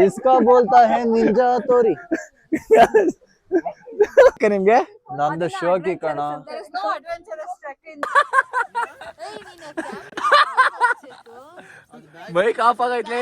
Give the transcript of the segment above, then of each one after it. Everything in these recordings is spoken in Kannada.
इसका बोलता है निंजा तोरी ನಿಮ್ಗೆ ನಂದು ಶೋಕಿ ಕಣ ಬೈಕ್ ಆಫ್ ಆಗೈತ್ಲೆ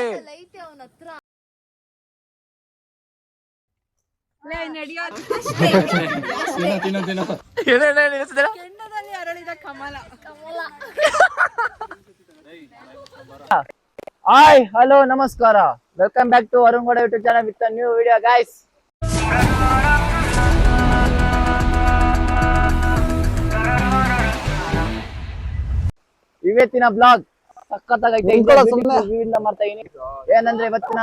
ಹಾಯ್ ಹಲೋ ನಮಸ್ಕಾರ welcome back to Arun Gowda YouTube channel with new video guys. ಇವತ್ತಿನ ಬ್ಲಾಗ್ ಸಖತ್ತಾಗೈತೆ. ಮಾಡ್ತಾ ಇದೀನಿ ಏನಂದ್ರೆ ಇವತ್ತಿನ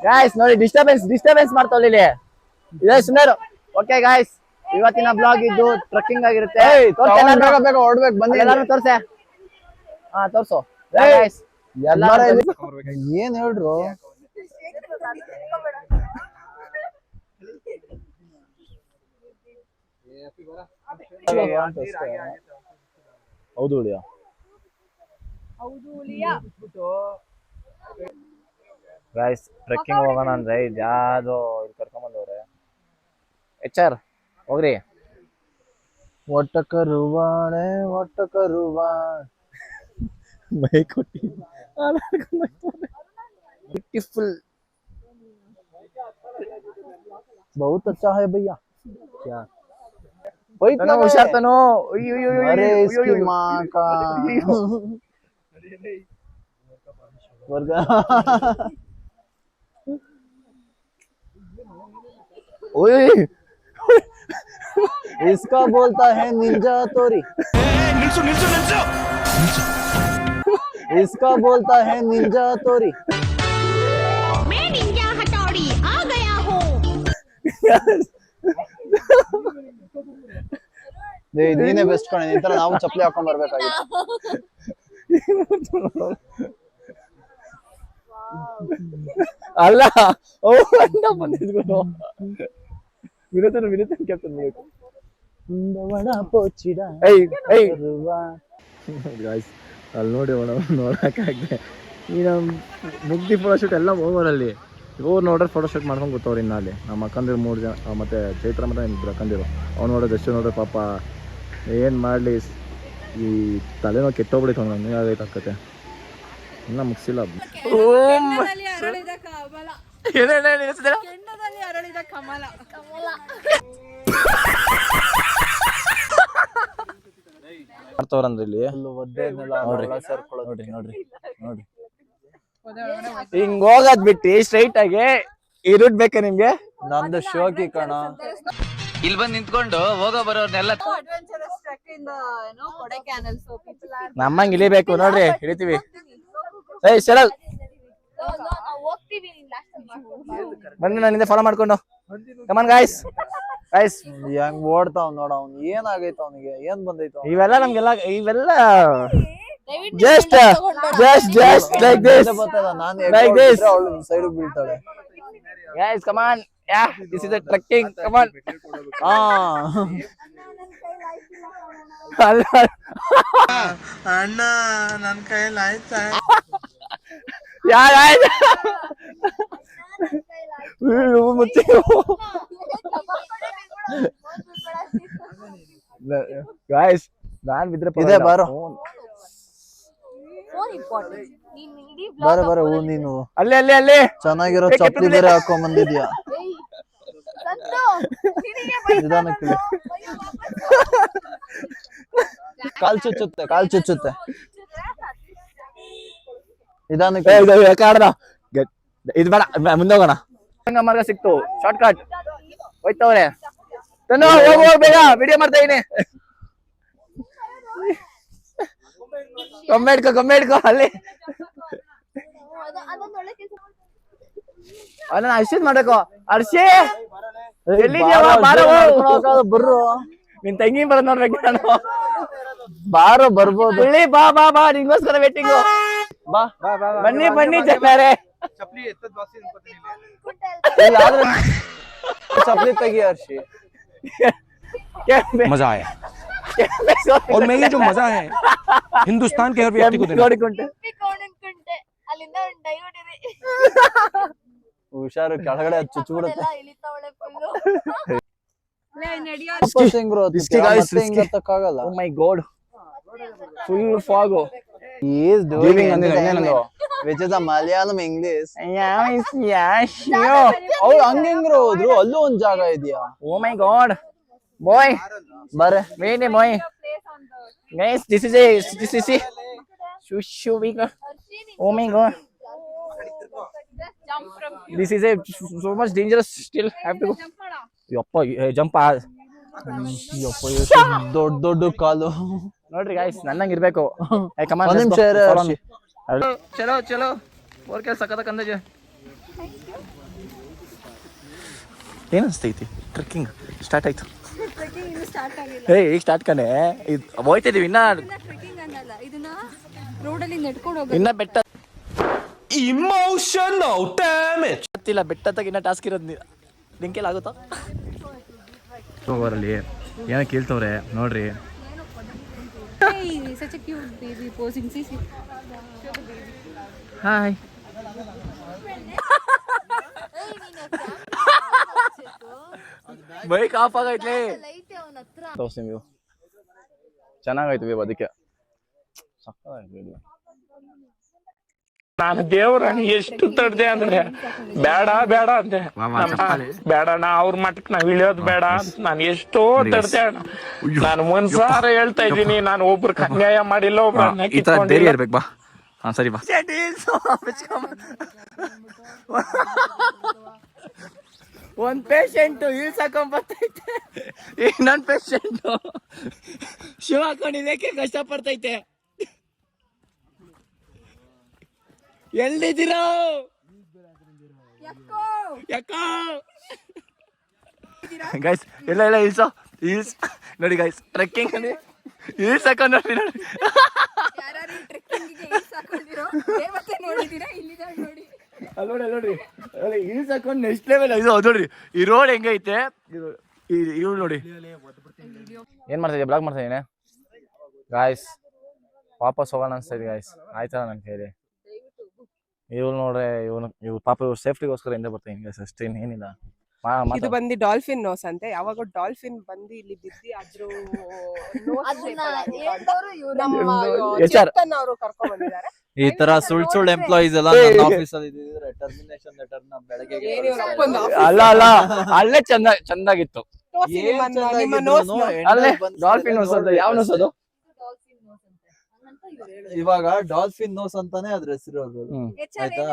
ಗಾಯ್ಸ್ ನೋಡಿ ಡಿಸ್ಟರ್ಬೆನ್ಸ್ ಮಾಡ್ತಾವಲ್ಲ ಇಲ್ಲಿ ಇದೇ ಸುಮಾರು. ಓಕೆ ಗಾಯ್ಸ್, ಇವತ್ತಿನ ಬ್ಲಾಗ್ ಇದ್ದು ಟ್ರಕ್ಕಿಂಗ್ ಆಗಿರುತ್ತೆ. ಓಡ್ಬೇಕು ಬನ್ನಿ ಎಲ್ಲಾರು ತೋರ್ಸೆ. ಹಾ ತೋರ್ಸು ಏನ್ ಹೇಳ್ರು. ಹೌದು ಗೈಸ್, ಟ್ರೆಕ್ಕಿಂಗ್ ಹೋಗೋಣ ಅಂದ್ರೆ ಇದು ಯಾವ್ದೋ ಇಲ್ಲಿ ಕರ್ಕೊಂಬಂದವ್ರೆ. HR ಹೋಗ್ರಿ. ಒಟ್ಟ ಕರುವಾಣೆ ಮೈ ಕೊಟ್ಟಿ ಬ್ಯೂಟಿಫುಲ್, बहुत अच्छा है भैया. क्या हुशार तनो. अरे इसकी माँ का इसका बोलता है निंजा तोरी. इसका बोलता है निंजा तोरी. मैं निंजा हथौड़ी आ गया हूँ. ನೀನೇ ಬೆಸ್ಟ್ ಕಣೆ. ಈ ತರ ನಾವು ಚಪ್ಪಲಿ ಹಾಕೊಂಡ್ ಬರ್ಬೇಕಾಗಿತ್ತು. ಅಲ್ಲ ಬಂದಿದ್ವು ವಿನೂತನ ಕ್ಯಾಪ್ಟನ್ ಬೇಕು. ಅಲ್ಲಿ ನೋಡಿ ನೋಡಕ್ಕಾಗ್ದೆ. ಈ ನಮ್ಮ ಮುಗ್ದಿ ಫೋಟೋಶೂಟ್ ಎಲ್ಲ ಓವರಲ್ಲಿ ಇವ್ರು ನೋಡ್ರೆ ಫೋಟೋಶೂಟ್ ಮಾಡ್ಕೊಂಡು ಗೊತ್ತವ್ರು. ಇನ್ನು ಅಲ್ಲಿ ನಮ್ಮ ಅಕ್ಕಂದಿರು 3 ಜನ, ಮತ್ತೆ ಚೈತ್ರ ಮತ್ತೆ ಇಬ್ಬರು ಅಕ್ಕಂದಿರು. ಅವ್ನು ನೋಡೋದು ಎಷ್ಟು ನೋಡ್ರೆ ಪಾಪ ಏನು ಮಾಡಲಿ, ಈ ತಲೆನೋ ಕೆಟ್ಟೋಗ್ಬಿಡಿತ್ತು ಅವ್ನು. ನನಗೆ ಆಗೈತೆ ಅಕ್ಕತೆ ಇನ್ನ ಮುಗಿಸಿಲ್ಲ. ಮಾಡ್ತವ್ರಂದ್ರೆ ಇಲ್ಲಿ ನೋಡ್ರಿ ಹಿಂಗ್ ಹೋಗದ್ ಬಿಟ್ಟು ಸ್ಟ್ರೈಟ್ ಆಗಿ ಈ ರೂಟ್ ಬೇಕಾ ನಿಮ್ಗೆ? ನಂದು ಶೋಕಿ ಕಣ. ಇಲ್ಲಿ ಬಂದು ನಿಂತ್ಕೊಂಡು ಹೋಗೋ ಬರೋರ್ನೆಲ್ಲ ನಮ್ಮಂಗ್ ಇಳಿಬೇಕು ನೋಡ್ರಿ, ಇಳಿತೀವಿ. ಚಲಲ್ ಬನ್ನಿ, ನಾನು ಹಿಂದೆ ಫಾಲೋ ಮಾಡ್ಕೊಂಡು. ಕಮಾನ್ ಗಾಯ್ಸ್. ಹೆಂಗ್ ಓಡ್ತಾವ್ ನೋಡ. ಅವ್ನು ಏನಾಗೈತ, ಅವನಿಗೆ ಏನ್ ಬಂದೈತ? ಇವೆಲ್ಲ ನಮ್ಗೆಲ್ಲ just like this, like this. ಅವಳು side ಬೀಳ್ತಾಳೆ. Guys, come on. Yeah, this is a trekking. Come on. ಅಣ್ಣ ನನ್ ಕೈಯಲ್ಲಿ ಆಯ್ತಾ? ಗಾಯ್ಸ್, ನಾನ್ ಬಿದ್ರೆ ಇದೆ ಬಾರೋ. ಬರ ನೀನು ಅಲ್ಲಿ ಚೆನ್ನಾಗಿರೋ ಚಪ್ಪಲಿ ಬೇರೆ ಹಾಕೊಂಡ್ ಬಂದಿದ್ಯಾ. ನಿಧಾನಕ್ಕೆ ಕಾಲ್ ಚುಚ್ಚುತ್ತೆ. ನಿಧಾನಕ್ಕೆ ಇದು ಬೇಡ, ಮುಂದೆ ಹೋಗೋಣ. ಮಾರ್ಗ ಸಿಕ್ತು, ಶಾರ್ಟ್ ಕಟ್ ಹೋಯ್ತವ್ರೆ. ಹೋಗ್ ಬೇಗ, ವಿಡಿಯೋ ಮಾಡ್ತಾ ಇದೀನಿ. ಗೊಂಬೆ ಇಟ್ಕೋ ಅಲ್ಲಿ. ಅಲ್ಲ ಅರ್ಷಿದ್ ಮಾಡ್ಬೇಕು. ಅರ್ಷಿ ಬರ್ರು, ನಿನ್ ತಂಗಿ ಬರೋದ್ ನೋಡ್ಬೇಕು ನಾನು. ಬಾರೋ ಬರ್ಬೋದು. ಬಾ ನಿಂಗೋಸ್ಕರ ವೇಟಿಂಗು. ಬನ್ನಿ ಚೆನ್ನಾರೆ. ಚಪ್ಪಲಿ ತೆಗಿ ಹರ್ಷಿ. ಮಜಾ ಆಯ. और मैं ये जो मजा है हिंदुस्तान के हर व्यक्ति को देना ನೋಡಿಕೊಂಡೆ ಅನ್ಕೊಂಡೆ ಅಲ್ಲಿಂದ ಒಂದು ಡೈವರ್ಟ್ ಇದೆ ಹುಷಾರು ಕೆಳಗಡೆ ಚುಚ್ಚಿಬಿಡುತ್ತೆ ಇಳಿತಾವಳೆ Risky guys, risky. ಹಿಂಗತ್ತಕ್ಕಾಗಲ್ಲ. Oh my God full fog He is doing Giving ಅಂದಿದ್ದು entertainment, ಇನ್ನೇನದು? which is a Malayalam English. ಯೋ ಅವ್ರು ಹಂಗಿಂಗ್ರು ಹೋದ್ರು ಅಲ್ಲೂ ಒಂದ್ ಜಾಗ ಇದೆಯಾ? ಓ ಮೈ ಗಾಡ್ ಬಾಯ್ ಬರೆ ವೇನೆ ಬಾಯ್ ಗೈಸ್ ದಿಸ್ ಇಸ್ ಶು ಬಿಗ ಓ my god this is a so much dangerous still have to go ಯಪ್ಪ ಜಂಪ್ ದೊಡ್ಡ ದೊಡ್ಡ ಕಾಲು. ನೋಡ್ರಿ ಗಾಯ್ಸ್ ನನ್ನಂಗ್ ಇರ್ಬೇಕು ಒಂದ್ ನಿಮಿಷ ಇರು, ಹರ್ಷಿ. ಚಲೋ ಚಲೋ ಓರ್ ಕೆಲ್ಸ ಸಕತ್ತ ಅಂದಾಜ ಏನ್ ಅನ್ಸ್ತೈತಿ ಟ್ರೆಕ್ಕಿಂಗ್ ಸ್ಟಾರ್ಟ್ ಆಯ್ತು ಏ ಈಗ ಸ್ಟಾರ್ಟ್ ಕಣೆ ಹೋಯ್ತಿದೀವಿ ಇನ್ನ ಟ್ರೆಕ್ಕಿಂಗ್ ಅನ್ನಲ್ಲ ಇದನ್ನ ರೋಡಲ್ಲಿ ನೆಡ್ಕೊಂಡು ಹೋಗೋದು ಇನ್ನ ಬೆಟ್ಟ इमोशनल डैमेज ಗೊತ್ತಿಲ್ಲ ಬೆಟ್ಟ ತಗ ಇನ್ನ ಟಾಸ್ಕ್ ಇರೋದು ಲಿಂಕೆಲ್ಲ ಆಗುತ್ತಾ ಹೋಗೋರಲ್ಲಿ ಏನೋ ಕೇಳ್ತವ್ರೆ ನೋಡ್ರಿ Hey, such a cute baby posing. See. Hi bike off ಆಗೈತ್ಲೆ ತೋರಿಸ್ತೀನಿ ವ್ಯೂ ಚೆನ್ನಾಗೈತೆ ವ್ಯೂ ಅದಕ್ಕೆ ಸಕ್ಕತ್ತಾಗಿದೆ ನಾನು ದೇವ್ರನ್ನ ಎಷ್ಟು ತಡ್ದೆ ಅಂದ್ರೆ ಬೇಡ ಬೇಡ ಅಂದೆ ಬೇಡ ನಾ ಅವ್ರ ಮಟ್ಟಕ್ಕೆ ನಾವ್ ಇಳಿಯೋದು ಬೇಡ ಅಂತ ನಾನು ಎಷ್ಟೋ ತಡ್ದೆ ಅಣ್ಣ ನಾನು ಒಂದ್ಸಾರ ಹೇಳ್ತಾ ಇದ್ದೀನಿ ನಾನು ಒಬ್ರಿಗೆ ಅನ್ಯಾಯ ಮಾಡಿಲ್ಲ ಒಬ್ರನ್ನ ಈ ತರ ಧೈರ್ಯ ಕಿತ್ಕೊಂಡಿಲ್ಲ ಇರ್ಬೇಕು ಬಾ ಹಾ ಸರಿ ಬಾ ಒಂದ್ ಪೇಷಂಟ್ ಹಿಲ್ಸ್ ಹಾಕೊಂಡ್ ಬರ್ತೈತೆ ಇನ್ನೊಂದ್ ಪೇಷಂಟ್ ಶಿವ ಹಾಕೊಂಡಿದ್ದಕ್ಕೆ ಕಷ್ಟ ಪಡ್ತೈತೆ ಎಲ್ಲಿದ್ದೀರಾ ಯಾಕೋ ಗೈಸ್ ಎಲ್ಲ ಎಲ್ಲ ಹಿಲ್ಸ್ ನೋಡಿ ಗೈಸ್ ಟ್ರೆಕ್ಕಿಂಗ್ ಅಲ್ಲಿ ಹಿಲ್ಸ್ ಹಾಕೊಂಡ್ ನೋಡಿ ನೋಡಿ ಯಾರು ಟ್ರೆಕ್ಕಿಂಗಿಗೆ ಹಿಲ್ಸ್ ಹಾಕೊಂಡಿರೋ ದೇವತೆ ನೋಡಿದೀರಾ ಇಲ್ಲಿ ನೋಡಿ ಅಲ್ಲಿ ನೋಡ್ರಿ ಅಲ್ಲಿ ಹಿಲ್ಸ್ ಹಾಕೊಂಡು ನೆಕ್ಸ್ಟ್ ಲೆವೆಲ್ ಇದು ನೋಡ್ರಿ ಈ ರೋಡ್ ಹೆಂಗೈತೆ ಇವ್ ನೋಡಿ ಏನ್ ಮಾಡ್ತಾ ಇದೀಯ ಬ್ಲಾಗ್ ಮಾಡ್ತಾ ಇದೀನಿ ಗಾಯ್ಸ್ ವಾಪಸ್ ಹೋಗೋಣ ಅನ್ಸ್ತಾ ಇದೆ ಗಾಯ್ಸ್ ಆಯ್ತಲ್ಲ ನನ್ನ ಕೈಲಿ ಇವ್ರು ನೋಡ್ರೆ ಇವ್ ಪಾಪ ಇವ್ರು ಸೇಫ್ಟಿಗೋಸ್ಕರ ಹಿಂದೆ ಬರ್ತೀನಿ ಗಾಯ್ಸ್ ಅಷ್ಟೇ ಏನಿಲ್ಲ ಇದು ಬಂದು ಡಾಲ್ಫಿನ್ ನೋಸ್ ಅಂತೆ ಯಾವಾಗ ಡಾಲ್ಫಿನ್ ಬಂದು ಇಲ್ಲಿ ಬಿದ್ದಿ ಅದ್ರ ಅವರು ಕರ್ಕೊಂಡ್ ಬಂದಿದ್ದಾರೆ ಈ ತರ ಸುಳ್ಳು ಎಂಪ್ಲಾಯೀಸ್ ಎಲ್ಲ ನನ್ನ ಆಫೀಸ್ ಅಲ್ಲಿ ಇದ್ದಿದ್ರೆ ಟರ್ಮಿನೇಷನ್ ಲೆಟರ್ ನ ಬೆಳಗ್ಗೆ ಅಲ್ಲ ಅಲ್ಲೇ ಚಂದಾಗಿತ್ತು ನಿಮ್ಮ ನೋಸ್ ಅಲ್ಲೇ ಡಾಲ್ಫಿನ್ ನೋಸ್ ಅಂತ ಯಾವ ನೋಸ್ ಅದು ಇವಾಗ ಡಾಲ್ಫಿನ್ ನೋಸ್ ಅಂತಾನೆ ಅದ್ರ ಹೆಸರು ಅದು. ಆಯ್ತಾ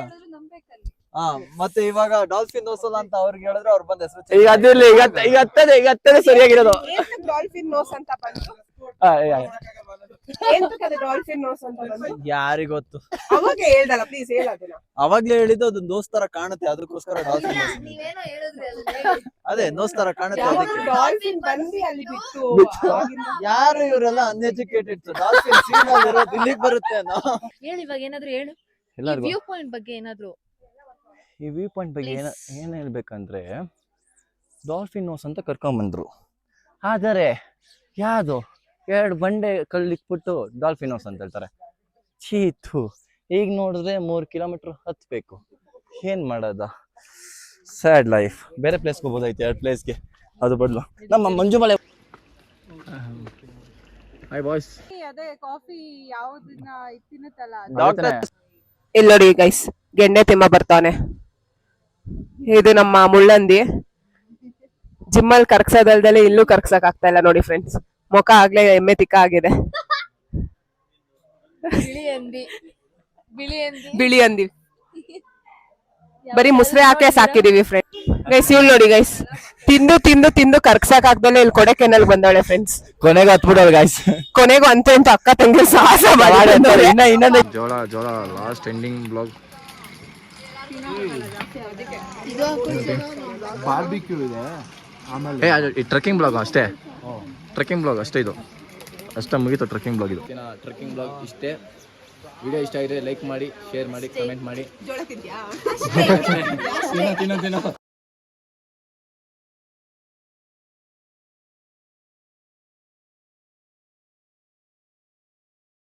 ಹಾ ಮತ್ತೆ ಇವಾಗ ಡಾಲ್ಫಿನ್ ನೋಸ್ ಅಲ್ಲ ಅಂತ ಅವ್ರಿಗೆ ಹೇಳಿದ್ರೆ ಅವ್ರು ಬಂದ ಹೆಸರು ಈಗ ಅದಿರ್ಲಿ ಈಗ ಹತ್ತದೇ ಸರಿಯಾಗಿರೋದು ಡಾಲ್ಫಿನ್ ನೋಸ್ ಅಂತ ಬಂತು ಡಾಲ್ಫಿನ್ ನೋಸ್ ಅಂತ ಬಂದು ಯಾರಿಗೊತ್ತು ಅವಾಗ ಹೇಳ್ದಲ್ಲ ಪ್ಲೀಸ್ ಹೇಳೋದಿಲ್ಲ ಅವಾಗ್ಲೇ ಹೇಳಿದ್ದು ಅದು ನೋಸ್ ತರ ಕಾಣುತ್ತೆ ಅದಕ್ಕೋಸ್ಕರ ಡಾಲ್ಫಿನ್ ನೋಸ್ ನೀವೇನೋ ಹೇಳಿದ್ರಿ ಅದೇ ನೋಸ್ ತರ ಕಾಣುತ್ತೆ ಯಾವಾಗ ಅದಕ್ಕೆ ಡಾಲ್ಫಿನ್ ಬಂದು ಅಲ್ಲಿ ಬಿತ್ತು ಯಾರು ಇವರೆಲ್ಲ ಅನ್ಎಜುಕೇಟೆಡ್ ಡಾಲ್ಫಿನ್ ಸೀನ್ ಅಲ್ಲಿ ಇರೋದು ಇಲ್ಲಿಗೆ ಬರುತ್ತೆ ಅನ್ನೋ ಹೇಳಿ ಇವಾಗ ಏನಾದ್ರು ಹೇಳು ಎಲ್ಲರಿಗೂ ವ್ಯೂ ಪಾಯಿಂಟ್ ಬಗ್ಗೆ ಏನಾದ್ರು ಈ ವ್ಯೂ ಪಾಯಿಂಟ್ ಬಗ್ಗೆ ಏನ್ ಹೇಳ್ಬೇಕಂದ್ರೆ ಡಾಲ್ಫಿನ್ ನೋಸ್ ಅಂತ ಕರ್ಕೊಂಬಂದ್ರು ಆದರೆ ಯಾವ್ದು 2 ಬಂಡೆ ಕಲ್ಲಿಕ್ಬಿಟ್ಟು ಡಾಲ್ಫಿನ್ ನೋಸ್ ಅಂತ ಹೇಳ್ತಾರೆ ಚೀತು ಈಗ ನೋಡಿದ್ರೆ 3 ಕಿಲೋಮೀಟರ್ ಹತ್ಬೇಕು ಏನ್ ಮಾಡೋದ ಸ್ಯಾಡ್ ಲೈಫ್ ಬೇರೆ ಪ್ಲೇಸ್ಗೆ ಹೋಗ್ಬೋದೈತೆ 2 ಪ್ಲೇಸ್ಗೆ ಅದು ಬದಲು ನಮ್ಮ ಮಂಜುಮಲೆ ಹಾಯ್ ಬಾಯ್ಸ್ ಅದೇ ಕಾಫಿ ಯಾವ್ದನ್ನ ತಿನ್ನುತ್ತಲ್ಲ ಡಾಕ್ಟರ್ ಇಲ್ಲಿ ನೋಡಿ ಗೈಸ್ ಗೆಂಡೆ ತಿಮ್ಮ ಬರ್ತಾನೆ ಇದು ನಮ್ಮ ಮುಳ್ಳಂದಿ ಜಿಮ್ಮಲ್ಲಿ ಕರ್ಗ್ಸೋದಲ್ದಲೆ ಇಲ್ಲೂ ಕರ್ಗ್ಸಕ್ ಆಗ್ತಾ ಇಲ್ಲ ನೋಡಿ ಫ್ರೆಂಡ್ಸ್ ಮುಖ ಆಗ್ಲೇ ಎಮ್ಮೆ ತಿಕ್ಕ ಆಗಿದೆ ಬಿಳಿ ಅಂದಿ ಬರೀ ಮುಸ್ರೆ ಹಾಕೇ ಸಾಕಿದೀವಿ ಫ್ರೆಂಡ್ ಗೈಸ್ ಇವ್ಳು ನೋಡಿ ಗೈಸ್ ತಿಂದು ಕರ್ಗ್ಸಕ್ ಆಗ್ದಲೆ ಇಲ್ಲಿ ಕೊಡೆಕೆನಲ್ ಬಂದವಳೆ ಫ್ರೆಂಡ್ಸ್ ಕೊನೆಗೆ ಹತ್ಬಿಡೋರು ಗಾಯ್ಸ್ ಕೊನೆಗೂ ಅಂತ ಅಕ್ಕ ತಂಗಿ ಸಾಹಸ ಇನ್ನೊಂದು ಜೋಳ ಲಾಸ್ಟ್ ಎಂಡಿಂಗ್ ಬ್ಲಾಗ್ ಬಾರ್ಬಿಕ್ಯೂ ಇದೆ ಈ ಟ್ರೆಕ್ಕಿಂಗ್ ಬ್ಲಾಗ್ ಅಷ್ಟೇ ಟ್ರೆಕ್ಕಿಂಗ್ ಬ್ಲಾಗ್ ಅಷ್ಟೇ ಇದು ಅಷ್ಟೇ ಮುಗೀತು ಟ್ರೆಕ್ಕಿಂಗ್ ಬ್ಲಾಗ್ ಇದು ಟ್ರೆಕ್ಕಿಂಗ್ ಬ್ಲಾಗ್ ಇಷ್ಟೇ ವಿಡಿಯೋ ಇಷ್ಟ ಆಗಿದೆ ಲೈಕ್ ಮಾಡಿ ಶೇರ್ ಮಾಡಿ ಕಮೆಂಟ್ ಮಾಡಿ